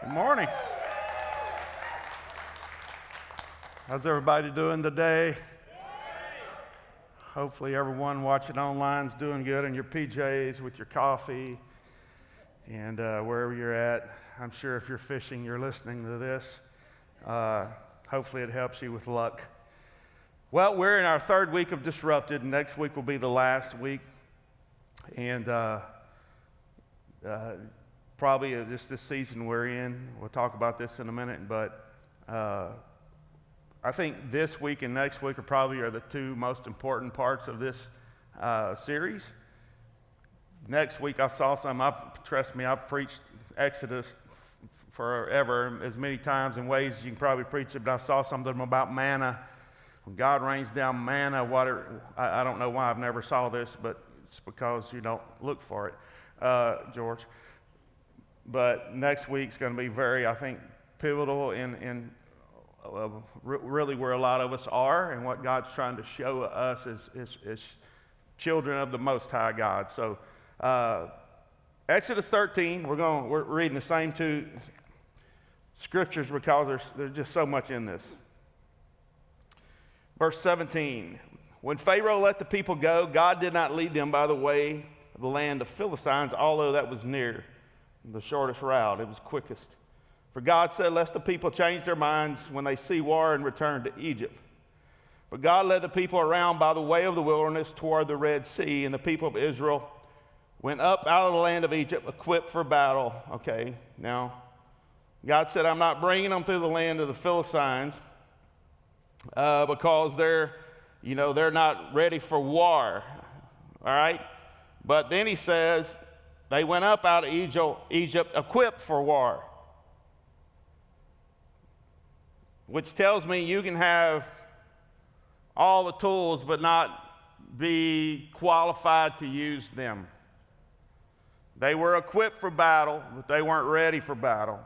Good morning. How's everybody doing today? Hopefully everyone watching online is doing good in your PJs with your coffee and wherever you're at. I'm sure if you're fishing, you're listening to this. Hopefully it helps you with luck. Well, we're in our third week of Disrupted. Next week will be the last week. And probably just this season we're in. We'll talk about this in a minute, but I think this week and next week are the two most important parts of this series. Next week I saw some. Trust me, I've preached Exodus forever, as many times in ways you can probably preach it, but I saw something about manna. When God rains down manna, I don't know why I've never saw this, but it's because you don't look for it, George. But next week's going to be very, I think, pivotal in really where a lot of us are and what God's trying to show us as children of the Most High God. So Exodus 13, we're reading the same two scriptures because there's just so much in this. Verse 17, when Pharaoh let the people go, God did not lead them by the way of the land of Philistines, although that was near the shortest route. It was quickest. For God said, lest the people change their minds when they see war and return to Egypt. But God led the people around by the way of the wilderness toward the Red Sea, and the people of Israel went up out of the land of Egypt equipped for battle. Okay, now God said, I'm not bringing them through the land of the Philistines because they're not ready for war. All right? But then he says, they went up out of Egypt equipped for war. Which tells me you can have all the tools but not be qualified to use them. They were equipped for battle, but they weren't ready for battle.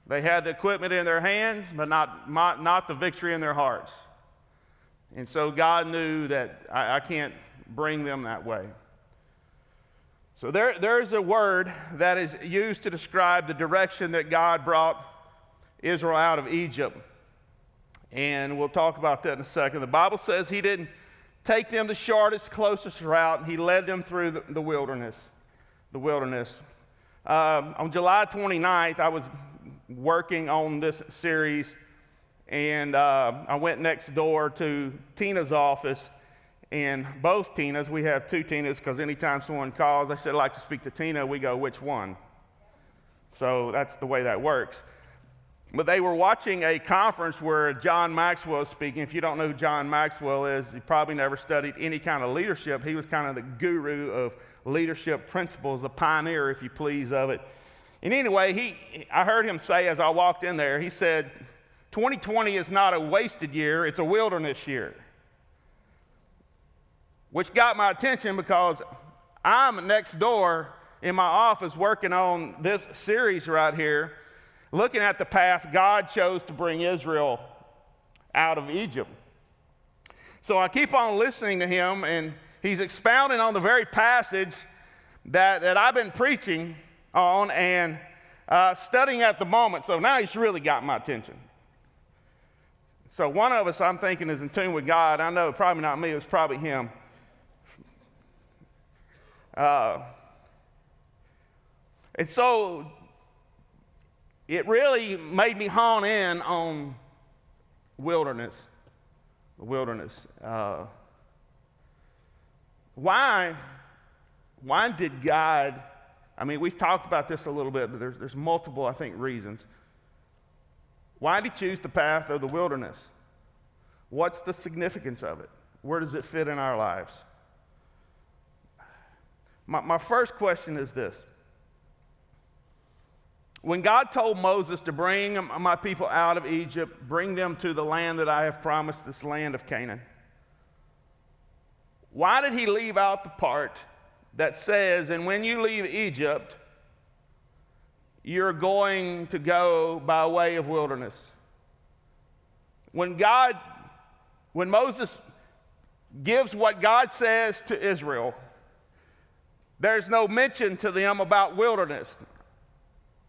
They had the equipment in their hands, but not the victory in their hearts. And so God knew that I can't bring them that way. So there's a word that is used to describe the direction that God brought Israel out of Egypt. And we'll talk about that in a second. The Bible says he didn't take them the shortest, closest route, and he led them through the wilderness. On July 29th, I was working on this series, and I went next door to Tina's office. And both Tinas, we have two Tinas because anytime someone calls, they say, I'd like to speak to Tina, we go, which one? So that's the way that works. But they were watching a conference where John Maxwell was speaking. If you don't know who John Maxwell is, you probably never studied any kind of leadership. He was kind of the guru of leadership principles, the pioneer, if you please, of it. And anyway, I heard him say as I walked in there, he said, 2020 is not a wasted year, it's a wilderness year. Which got my attention because I'm next door in my office working on this series right here, looking at the path God chose to bring Israel out of Egypt. So I keep on listening to him, and he's expounding on the very passage that I've been preaching on and studying at the moment. So now he's really got my attention. So one of us, I'm thinking, is in tune with God. I know probably not me, it was probably him. And so it really made me hone in on wilderness. Why did God, we've talked about this a little bit, but there's multiple, I think, reasons. Why did he choose the path of the wilderness? What's the significance of it? Where does it fit in our lives? My first question is this. When God told Moses to bring my people out of Egypt, bring them to the land that I have promised, this land of Canaan, why did he leave out the part that says, and when you leave Egypt, you're going to go by way of wilderness? When Moses gives what God says to Israel, there's no mention to them about wilderness.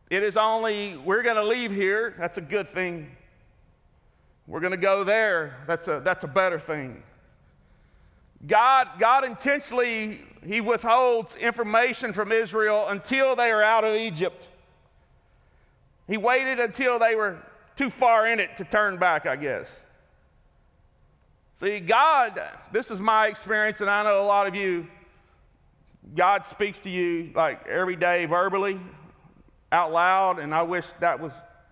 It is only, we're going to leave here. That's a good thing. We're going to go there. That's a better thing. God intentionally, he withholds information from Israel until they are out of Egypt. He waited until they were too far in it to turn back, I guess. See, God, this is my experience, and I know a lot of you, God speaks to you like every day verbally, out loud, and I wish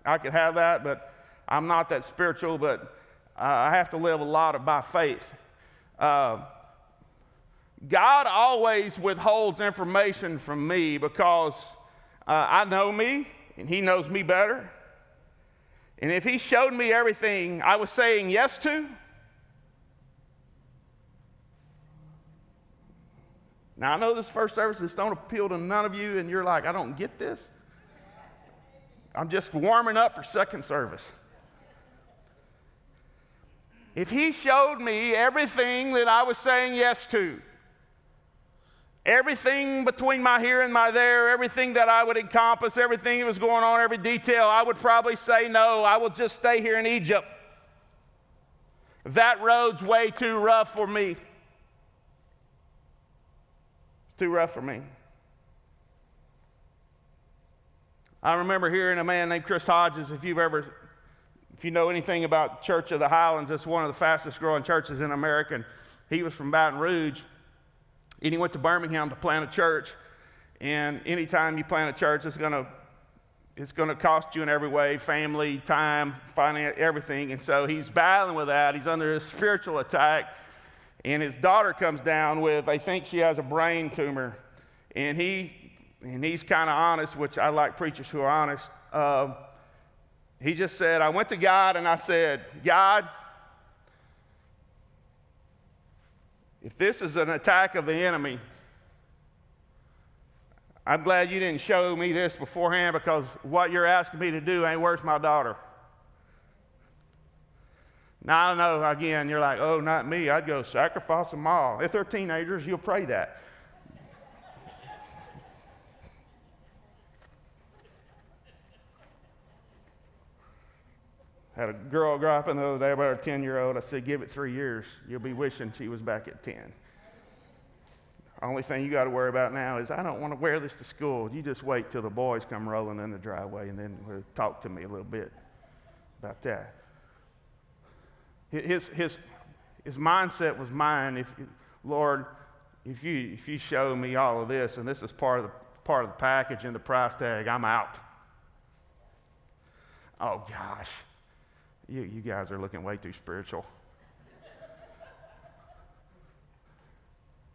I could have that, but I'm not that spiritual, but I have to live a lot by faith. God always withholds information from me because I know me, and he knows me better. And if he showed me everything I was saying yes to, now I know this first service, this don't appeal to none of you, and you're like, I don't get this. I'm just warming up for second service. If he showed me everything that I was saying yes to, everything between my here and my there, everything that I would encompass, everything that was going on, every detail, I would probably say, no, I will just stay here in Egypt. That road's way too rough for me. It's too rough for me. I remember hearing a man named Chris Hodges, if you know anything about Church of the Highlands, it's one of the fastest growing churches in America. And he was from Baton Rouge. And he went to Birmingham to plant a church, and anytime you plant a church, it's going to cost you in every way, family, time, finance, everything. And so he's battling with that. He's under a spiritual attack, and his daughter comes down with, they think she has a brain tumor, and he's kind of honest, which I like preachers who are honest. He just said, I went to God and I said, God, if this is an attack of the enemy, I'm glad you didn't show me this beforehand, because what you're asking me to do ain't worth my daughter. Now, I know, again, you're like, oh, not me. I'd go sacrifice them all. If they're teenagers, you'll pray that. Had a girl grow up the other day about her 10-year-old. I said, give it 3 years. You'll be wishing she was back at 10. Only thing you got to worry about now is I don't want to wear this to school. You just wait till the boys come rolling in the driveway, and then talk to me a little bit about that. His mindset was mine. Lord, if you show me all of this, and this is part of the package and the price tag, I'm out. Oh gosh. You guys are looking way too spiritual.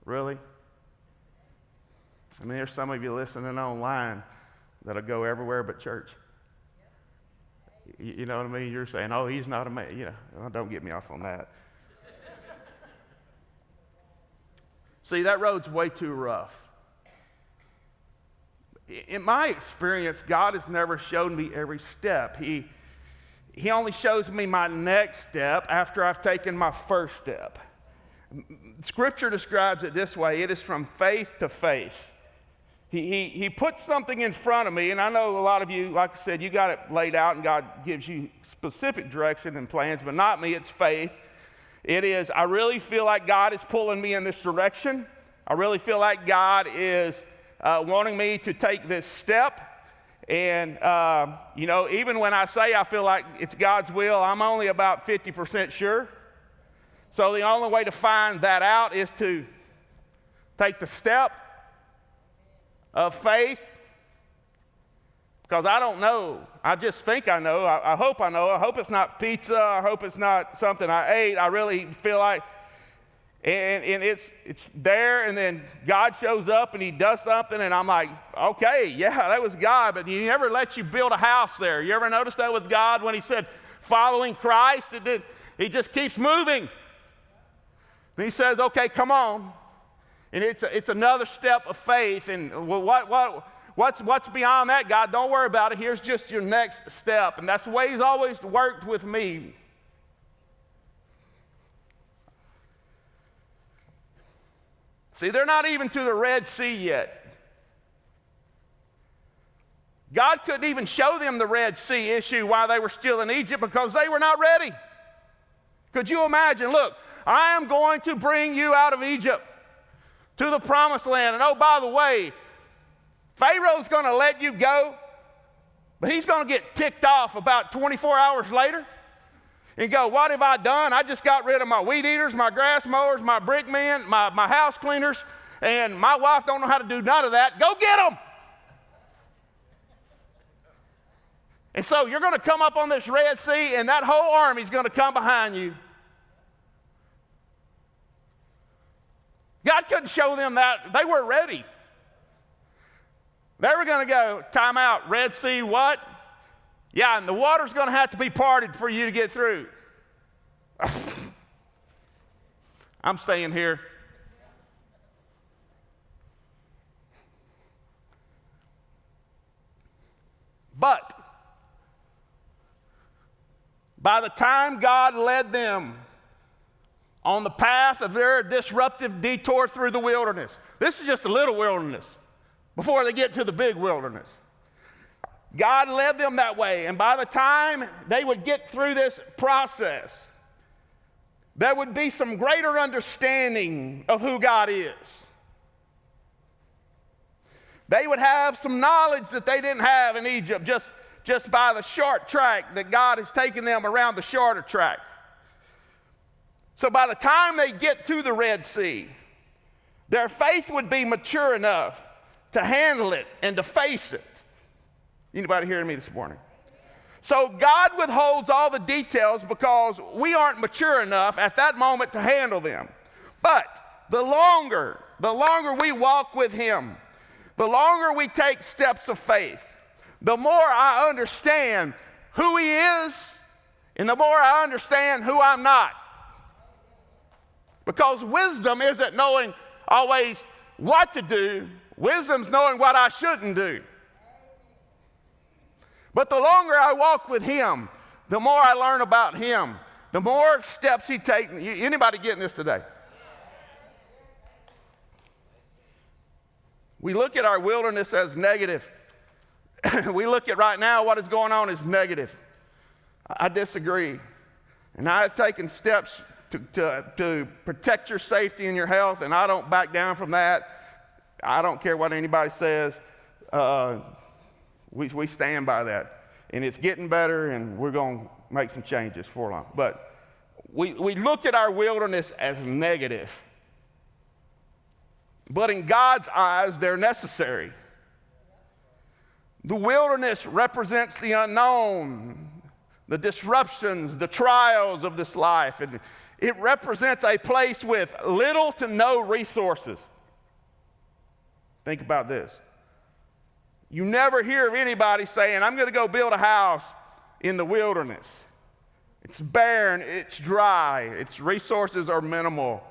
Really? I mean, there's some of you listening online that'll go everywhere but church. You know what I mean? You're saying, oh, he's not a man. You know, well, don't get me off on that. See, that road's way too rough. In my experience, God has never shown me every step. He only shows me my next step after I've taken my first step. Scripture describes it this way: it is from faith to faith. He puts something in front of me, and I know a lot of you, like I said, you got it laid out, and God gives you specific direction and plans, but not me. It's faith. It is, I really feel like God is pulling me in this direction. I really feel like God is wanting me to take this step. And, even when I say I feel like it's God's will, I'm only about 50% sure. So the only way to find that out is to take the step of faith, because I don't know. I just think I know. I hope I know. I hope it's not pizza. I hope it's not something I ate. I really feel like, and it's there, and then God shows up and he does something, and I'm like, okay, yeah, that was God, but he never lets you build a house there. You ever notice that with God when he said following Christ? He just keeps moving. And he says, okay, come on. And it's another step of faith. And what's beyond that, God? Don't worry about it. Here's just your next step. And that's the way he's always worked with me. See, they're not even to the Red Sea yet. God couldn't even show them the Red Sea issue while they were still in Egypt because they were not ready. Could you imagine? Look, I am going to bring you out of Egypt to the promised land. And oh, by the way, Pharaoh's going to let you go, but he's going to get ticked off about 24 hours later and go, what have I done? I just got rid of my weed eaters, my grass mowers, my brick men, my house cleaners, and my wife don't know how to do none of that. Go get them. And so you're going to come up on this Red Sea, and that whole army's going to come behind you. God couldn't show them that. They were ready. They were going to go, time out, Red Sea, what? Yeah, and the water's going to have to be parted for you to get through. I'm staying here. But by the time God led them on the path of their disruptive detour through the wilderness, this is just a little wilderness before they get to the big wilderness. God led them that way, and by the time they would get through this process, there would be some greater understanding of who God is. They would have some knowledge that they didn't have in Egypt just by the short track that God has taken them around the shorter track. So by the time they get to the Red Sea, their faith would be mature enough to handle it and to face it. Anybody hearing me this morning? So God withholds all the details because we aren't mature enough at that moment to handle them. But the longer we walk with Him, the longer we take steps of faith, the more I understand who He is, and the more I understand who I'm not. Because wisdom isn't knowing always what to do. Wisdom's knowing what I shouldn't do. But the longer I walk with Him, the more I learn about Him, the more steps He takes. Anybody getting this today? We look at our wilderness as negative. We look at right now what is going on as negative. I disagree. And I have taken steps to protect your safety and your health, and I don't back down from that. I don't care what anybody says. We stand by that. And it's getting better, and we're going to make some changes for long. But we look at our wilderness as negative. But in God's eyes, they're necessary. The wilderness represents the unknown, the disruptions, the trials of this life. And it represents a place with little to no resources. Think about this. You never hear of anybody saying, I'm going to go build a house in the wilderness. It's barren, it's dry, its resources are minimal.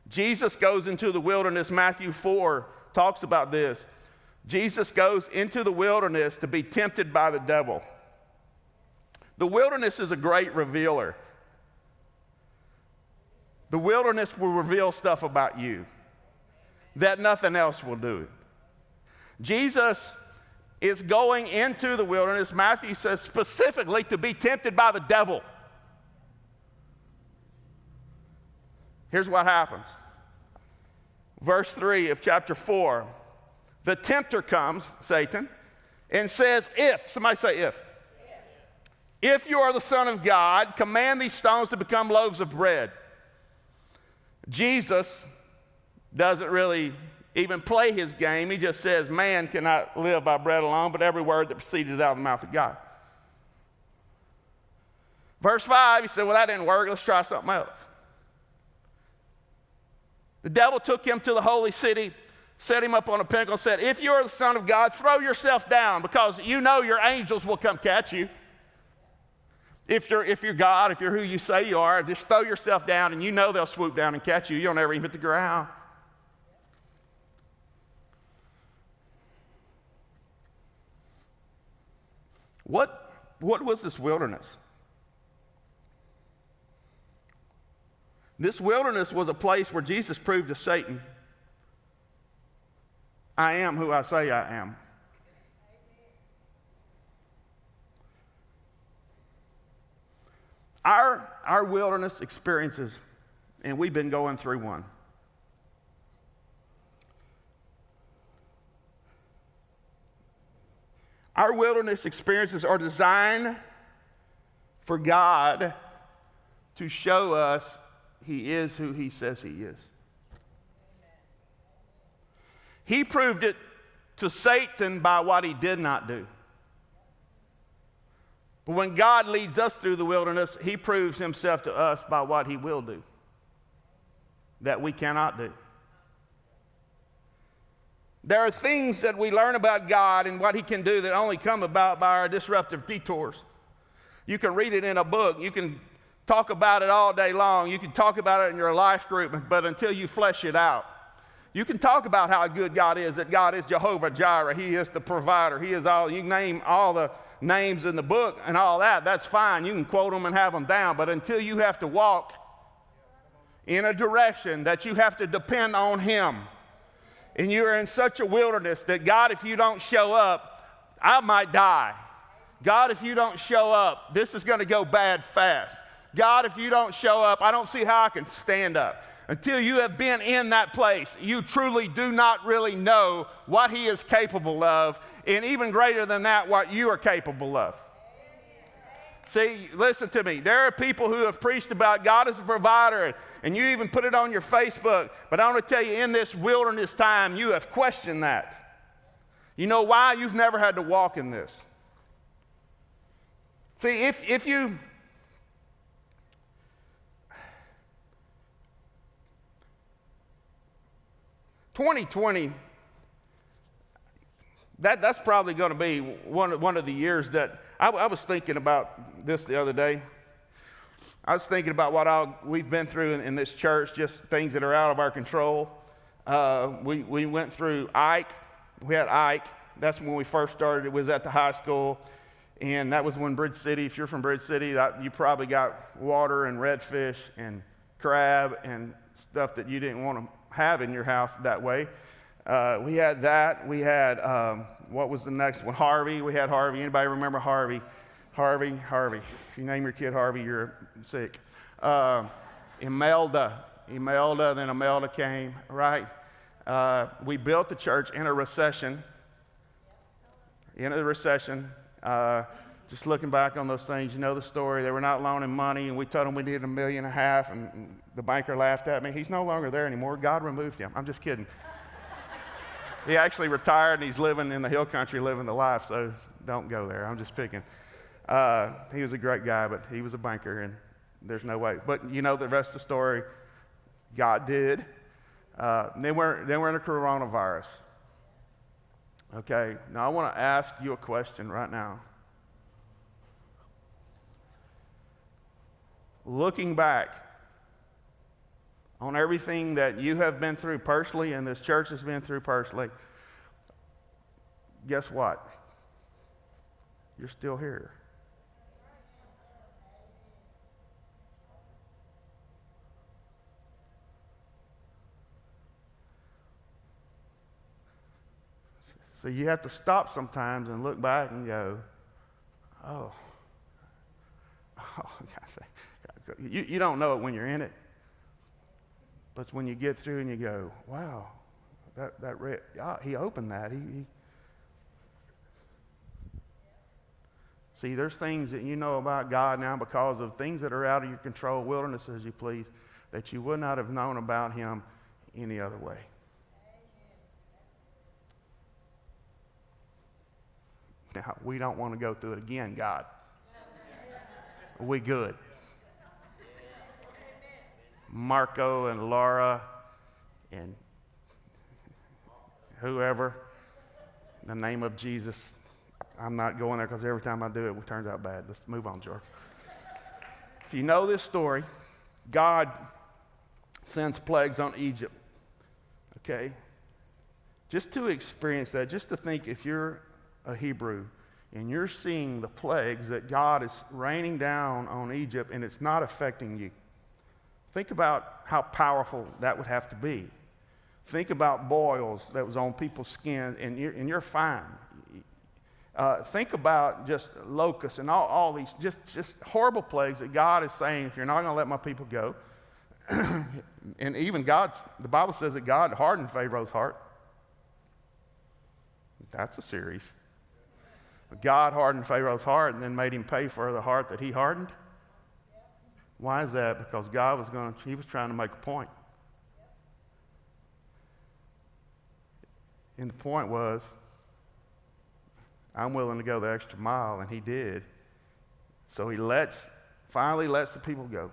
Jesus goes into the wilderness. Matthew 4 talks about this. Jesus goes into the wilderness to be tempted by the devil. The wilderness is a great revealer. The wilderness will reveal stuff about you that nothing else will do. Jesus is going into the wilderness, Matthew says specifically, to be tempted by the devil. Here's what happens. Verse 3 of chapter 4. The tempter comes, Satan, and says, somebody say if you are the Son of God, command these stones to become loaves of bread. Jesus doesn't really even play his game. He just says, man cannot live by bread alone, but every word that proceeded out of the mouth of God. Verse 5, he said, well, that didn't work. Let's try something else. The devil took him to the holy city, set him up on a pinnacle, and said, if you're the Son of God, throw yourself down, because you know your angels will come catch you. If you're God, if you're who you say you are, just throw yourself down, and you know they'll swoop down and catch you. You'll never even hit the ground. What was this wilderness? This wilderness was a place where Jesus proved to Satan, I am who I say I am. Our wilderness experiences, and we've been going through one. Our wilderness experiences are designed for God to show us He is who He says He is. He proved it to Satan by what he did not do. But when God leads us through the wilderness, He proves Himself to us by what He will do that we cannot do. There are things that we learn about God and what He can do that only come about by our disruptive detours. You can read it in a book. You can talk about it all day long. You can talk about it in your life group, but until you flesh it out. You can talk about how good God is, that God is Jehovah Jireh. He is the provider. He is all, you can name all the names in the book and all that. That's fine. You can quote them and have them down. But until you have to walk in a direction that you have to depend on Him, and you're in such a wilderness that, God, if you don't show up, I might die. God, if you don't show up, this is going to go bad fast. God, if you don't show up, I don't see how I can stand up. Until you have been in that place, you truly do not really know what He is capable of, and even greater than that, what you are capable of. See, listen to me. There are people who have preached about God as a provider, and you even put it on your Facebook. But I want to tell you, in this wilderness time, you have questioned that. You know why? You've never had to walk in this. See, if you... 2020, that's probably going to be one of the years that I was thinking about this the other day. I was thinking about what we've been through in this church, just things that are out of our control. We went through Ike. We had Ike. That's when we first started. It was at the high school, and that was when Bridge City, if you're from Bridge City, you probably got water and redfish and crab and stuff that you didn't want to have in your house that way. We had that. We had, what was the next one? Harvey. We had Harvey. Anybody remember Harvey? Harvey. If you name your kid Harvey, you're sick. Imelda, then Imelda came, right? We built the church in a recession. Just looking back on those things, you know the story. They were not loaning money, and we told them we needed $1.5 million, and the banker laughed at me. He's no longer there anymore. God removed him. I'm just kidding. He actually retired, and he's living in the hill country, living the life, so don't go there. I'm just picking. He was a great guy, but he was a banker, and there's no way. But you know the rest of the story. God did. Then we're in a coronavirus. Okay, now I want to ask you a question right now. Looking back on everything that you have been through personally and this church has been through personally, guess what? You're still here. So you have to stop sometimes and look back and go, oh, you don't know it when you're in it, but it's when you get through and you go, wow, he opened that. See, there's things that you know about God now because of things that are out of your control, wilderness as you please, that you would not have known about Him any other way. Now, we don't want to go through it again, God. We good. Marco and Laura and whoever, in the name of Jesus. I'm not going there because every time I do it turns out bad. Let's move on, George. If you know this story, God sends plagues on Egypt. Okay? Just to experience that, just to think if you're a Hebrew and you're seeing the plagues that God is raining down on Egypt and it's not affecting you. Think about how powerful that would have to be. Think about boils that was on people's skin and you're fine. Think about just locusts and all these just horrible plagues that God is saying, if you're not going to let my people go, and even the Bible says that God hardened Pharaoh's heart. That's a series. But God hardened Pharaoh's heart and then made him pay for the heart that he hardened. Why is that? Because God he was trying to make a point. And the point was, I'm willing to go the extra mile, and he did. So he finally lets the people go.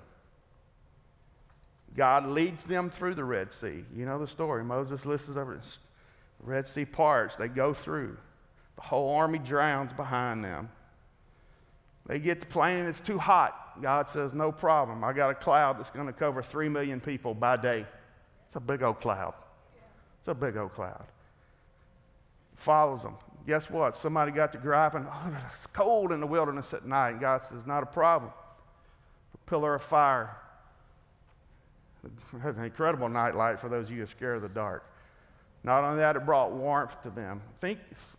God leads them through the Red Sea. You know the story. Moses listens over. The Red Sea parts. They go through. The whole army drowns behind them. They get to plain and it's too hot. God says, no problem. I got a cloud that's going to cover 3 million people by day. It's a big old cloud. It's a big old cloud. Follows them. Guess what? Somebody got to griping. Oh, it's cold in the wilderness at night. And God says, not a problem. A pillar of fire. It has an incredible night light for those of you who are scared of the dark. Not only that, it brought warmth to them.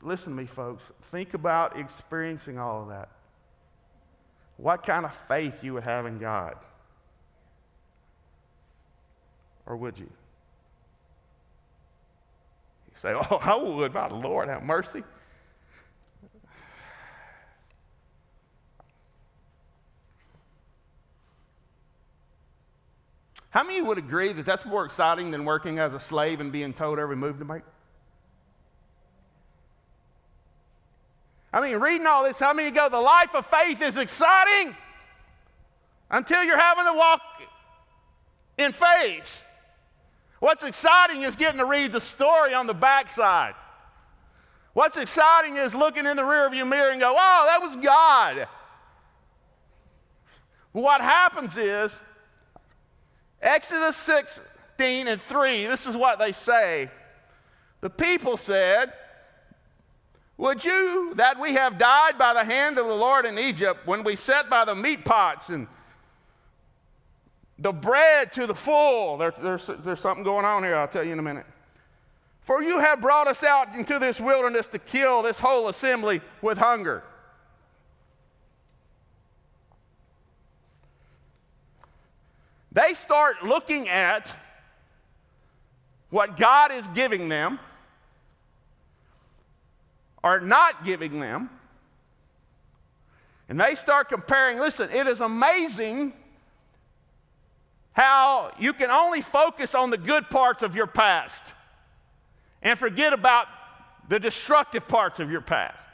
Listen to me, folks. Think about experiencing all of that. What kind of faith you would have in God? Or would you? You say, oh, I would. My Lord, have mercy. How many of you would agree that that's more exciting than working as a slave and being told every move to make? I mean, reading all this, how many go, the life of faith is exciting until you're having to walk in faith. What's exciting is getting to read the story on the backside. What's exciting is looking in the rearview mirror and go, oh, that was God. What happens is, Exodus 16:3, this is what they say. The people said, would you that we have died by the hand of the Lord in Egypt when we sat by the meat pots and the bread to the full? There's something going on here, I'll tell you in a minute. For you have brought us out into this wilderness to kill this whole assembly with hunger. They start looking at what God is giving them or not giving them, and they start comparing. Listen, it is amazing how you can only focus on the good parts of your past and forget about the destructive parts of your past.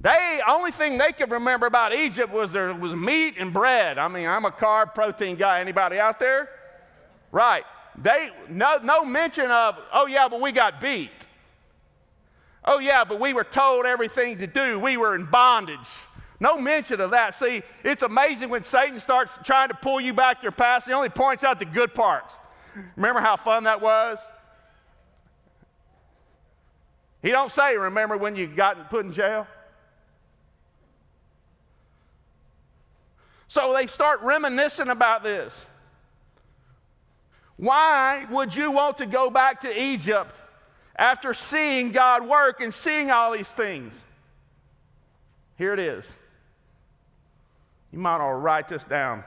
The only thing they could remember about Egypt was there was meat and bread. I mean, I'm a carb protein guy. Anybody out there? Right. No mention of, oh yeah, but we got beat. Oh yeah, but we were told everything to do. We were in bondage. No mention of that. See, it's amazing when Satan starts trying to pull you back your past, he only points out the good parts. Remember how fun that was? He don't say, remember when you got put in jail? So they start reminiscing about this. Why would you want to go back to Egypt after seeing God work and seeing all these things? Here it is. You might all write this down.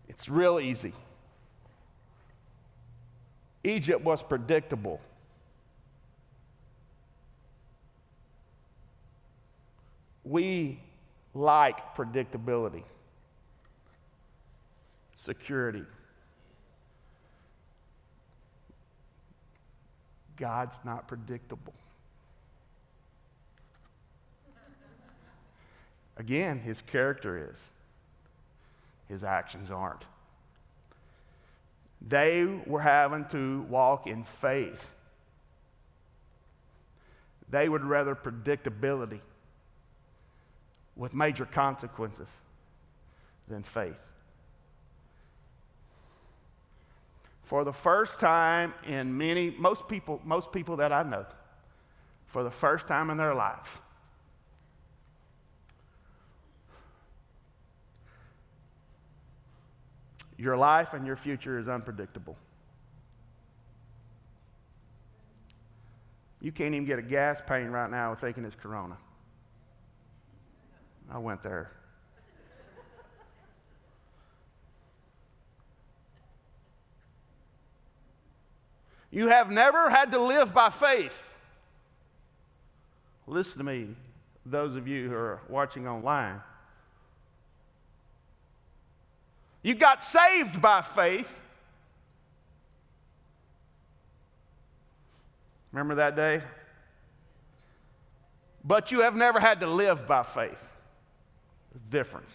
It's real easy. Egypt was predictable. We like predictability, security. God's not predictable. Again, his character is. His actions aren't. They were having to walk in faith. They would rather predictability with major consequences than faith. For the first time in most people that I know, for the first time in their lives, your life and your future is unpredictable. You can't even get a gas pain right now thinking it's corona. I went there. You have never had to live by faith. Listen to me, those of you who are watching online. You got saved by faith. Remember that day? But you have never had to live by faith. There's a difference.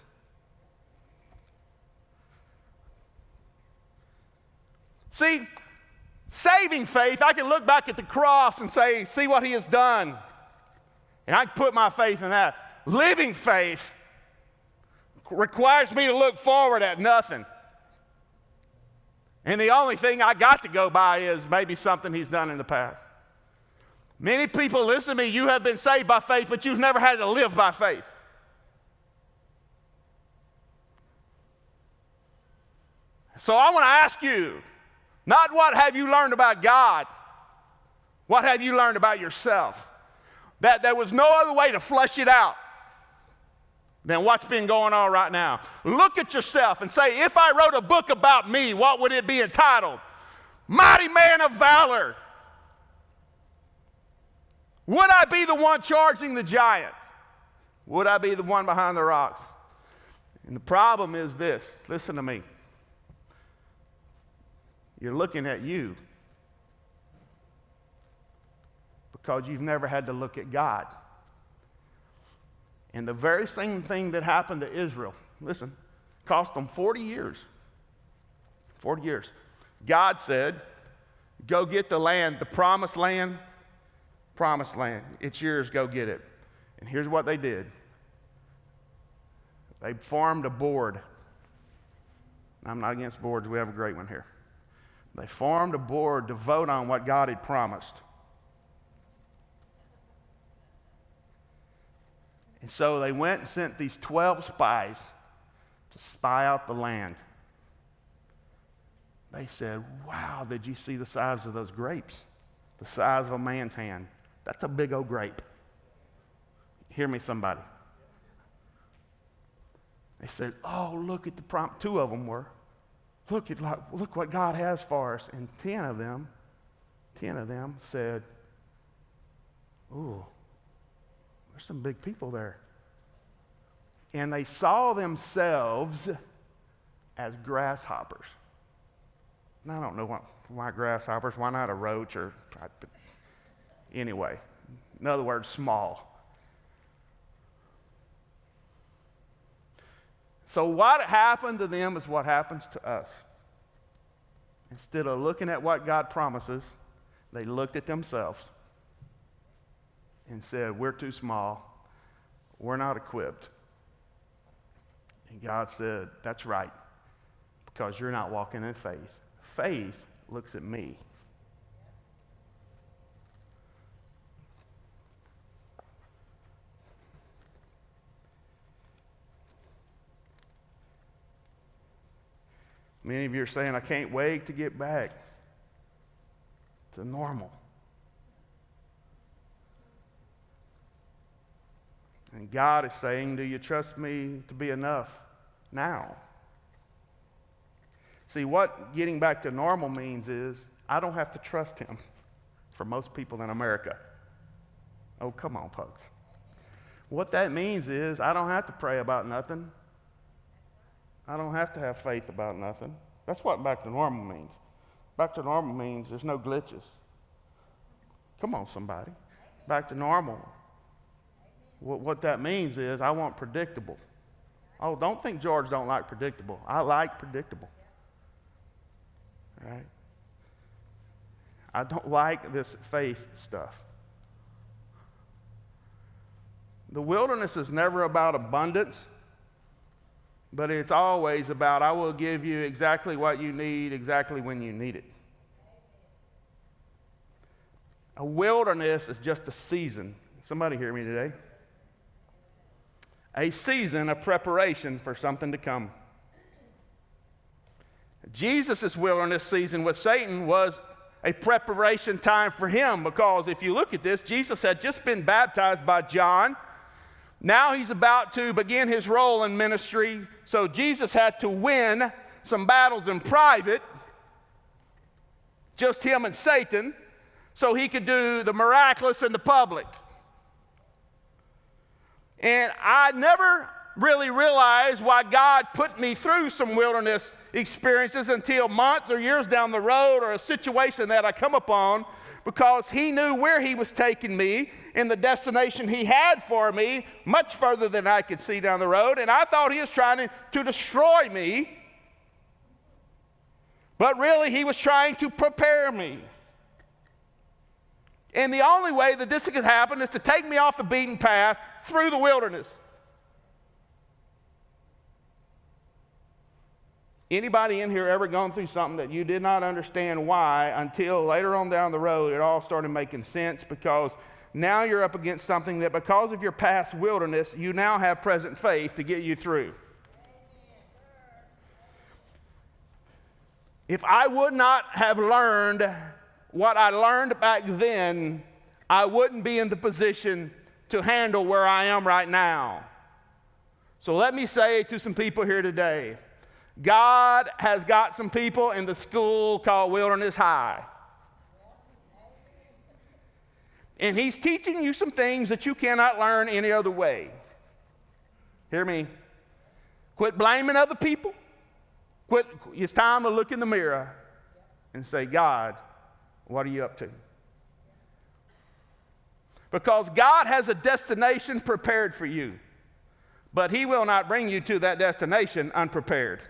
See, saving faith, I can look back at the cross and say, see what he has done. And I can put my faith in that. Living faith requires me to look forward at nothing. And the only thing I got to go by is maybe something he's done in the past. Many people, listen to me, you have been saved by faith, but you've never had to live by faith. So I want to ask you, not what have you learned about God, what have you learned about yourself? That there was no other way to flush it out than what's been going on right now. Look at yourself and say, if I wrote a book about me, what would it be entitled? Mighty Man of Valor. Would I be the one charging the giant? Would I be the one behind the rocks? And the problem is this. Listen to me. You're looking at you because you've never had to look at God. And the very same thing that happened to Israel, listen, cost them 40 years. 40 years. God said, go get the land, the promised land. Promised land. It's yours, go get it. And here's what they did. They formed a board. I'm not against boards, we have a great one here. They formed a board to vote on what God had promised. And so they went and sent these 12 spies to spy out the land. They said, wow, did you see the size of those grapes? The size of a man's hand. That's a big old grape. Hear me, somebody. They said, oh, look at the prom. 2 of them were. Look what God has for us. And 10 of them said, ooh, there's some big people there. And they saw themselves as grasshoppers. Now, I don't know why grasshoppers, why not a roach or, anyway, in other words, small. So what happened to them is what happens to us. Instead of looking at what God promises, they looked at themselves and said, we're too small, we're not equipped. And God said, that's right, because you're not walking in faith. Faith looks at me. Many of you are saying, I can't wait to get back to normal. And God is saying, do you trust me to be enough now? See, what getting back to normal means is I don't have to trust him for most people in America. Oh, come on, folks. What that means is I don't have to pray about nothing. I don't have to have faith about nothing. That's what back to normal means. Back to normal means there's no glitches. Come on, somebody. Back to normal. What that means is I want predictable. Oh, don't think George don't like predictable. I like predictable. All right? I don't like this faith stuff. The wilderness is never about abundance, but it's always about I will give you exactly what you need, exactly when you need it. A wilderness is just a season. Somebody hear me today? A season of preparation for something to come. Jesus' wilderness season with Satan was a preparation time for him, because if you look at this, Jesus had just been baptized by John. Now he's about to begin his role in ministry. So Jesus had to win some battles in private, just him and Satan, so he could do the miraculous in the public. And I never really realized why God put me through some wilderness experiences until months or years down the road, or a situation that I come upon, because he knew where he was taking me and the destination he had for me much further than I could see down the road. And I thought he was trying to destroy me, but really he was trying to prepare me. And the only way that this could happen is to take me off the beaten path through the wilderness. Anybody in here ever gone through something that you did not understand why until later on down the road it all started making sense? Because now you're up against something that, because of your past wilderness, you now have present faith to get you through. If I would not have learned what I learned back then, I wouldn't be in the position to handle where I am right now. So let me say to some people here today, God has got some people in the school called Wilderness High. And he's teaching you some things that you cannot learn any other way. Hear me? Quit blaming other people. It's time to look in the mirror and say, God, what are you up to? Because God has a destination prepared for you, but he will not bring you to that destination unprepared.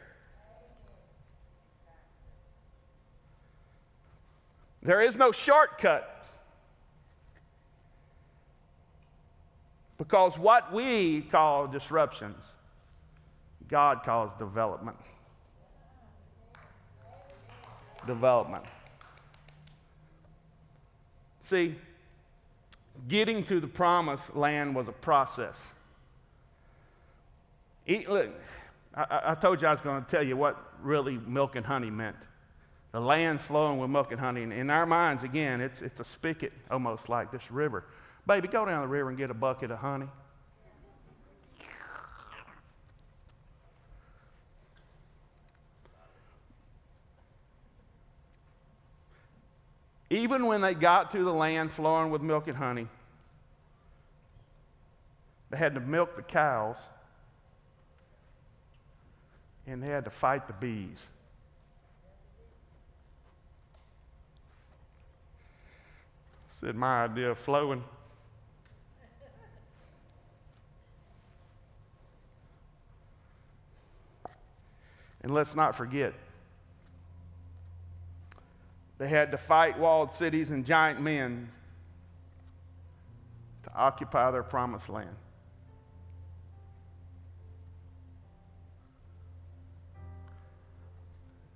There is no shortcut, because what we call disruptions, God calls development. Development. See, getting to the promised land was a process. Look, I told you I was going to tell you what really milk and honey meant. The land flowing with milk and honey. And in our minds, again, it's a spigot, almost like this river. Baby, go down the river and get a bucket of honey. Even when they got to the land flowing with milk and honey, they had to milk the cows, and they had to fight the bees. Said my idea of flowing. And let's not forget, they had to fight walled cities and giant men to occupy their promised land.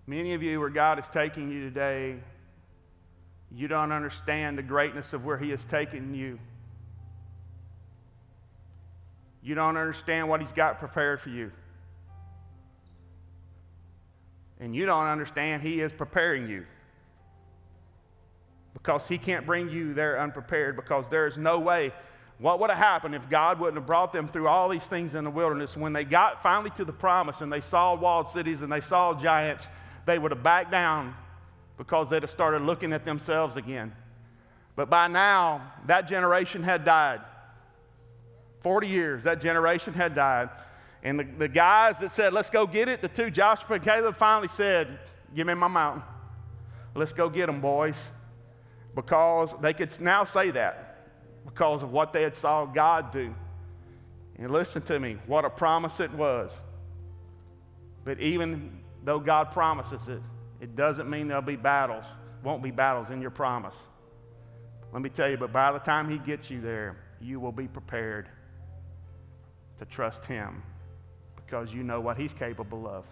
Many of you, where God is taking you today, you don't understand the greatness of where he has taken you. You don't understand what he's got prepared for you. And you don't understand he is preparing you. Because he can't bring you there unprepared, because there is no way. What would have happened if God wouldn't have brought them through all these things in the wilderness? When they got finally to the promise and they saw walled cities and they saw giants, they would have backed down, because they'd have started looking at themselves again. But by now, that generation had died. 40 years, that generation had died. And the guys that said, let's go get it, the two, Joshua and Caleb, finally said, give me my mountain. Let's go get them, boys. Because they could now say that because of what they had saw God do. And listen to me, what a promise it was. But even though God promises it, it doesn't mean there'll be battles. Won't be battles in your promise. Let me tell you, but by the time he gets you there, you will be prepared to trust him, because you know what he's capable of.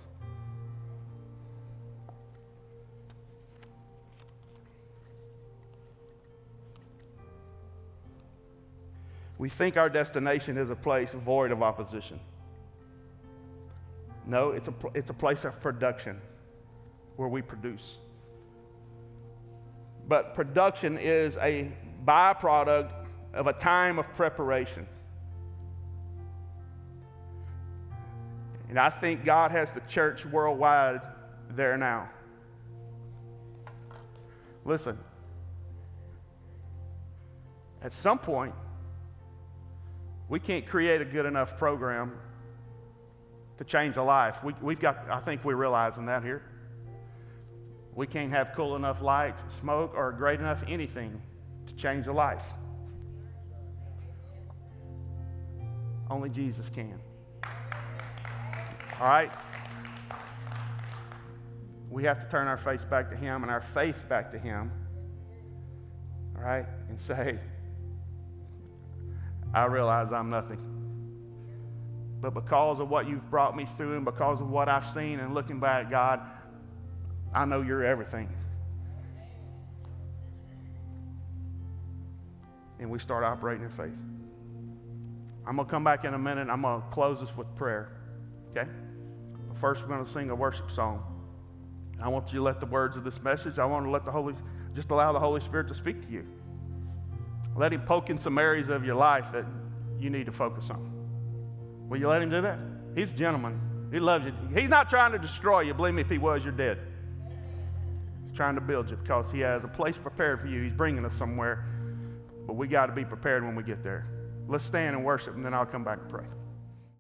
We think our destination is a place void of opposition. No, it's a place of production where we produce. but production is a byproduct of a time of preparation. And I think God has the church worldwide there now. Listen, at some point, we can't create a good enough program to change a life. I think we're realizing that here. We can't have cool enough lights, smoke, or great enough anything to change a life. Only Jesus can. All right? We have to turn our face back to Him and our faith back to Him. All right? And say, I realize I'm nothing. But because of what you've brought me through and because of what I've seen and looking back, God, I know you're everything. And we start operating in faith. I'm going to come back in a minute. I'm going to close this with prayer. Okay? But first, we're going to sing a worship song. I want you to let the words of this message, I want to let just allow the Holy Spirit to speak to you. Let Him poke in some areas of your life that you need to focus on. Will you let Him do that? He's a gentleman. He loves you. He's not trying to destroy you. Believe me, if He was, you're dead. He's trying to build you because He has a place prepared for you. He's bringing us somewhere. But we got to be prepared when we get there. Let's stand and worship, and then I'll come back and pray.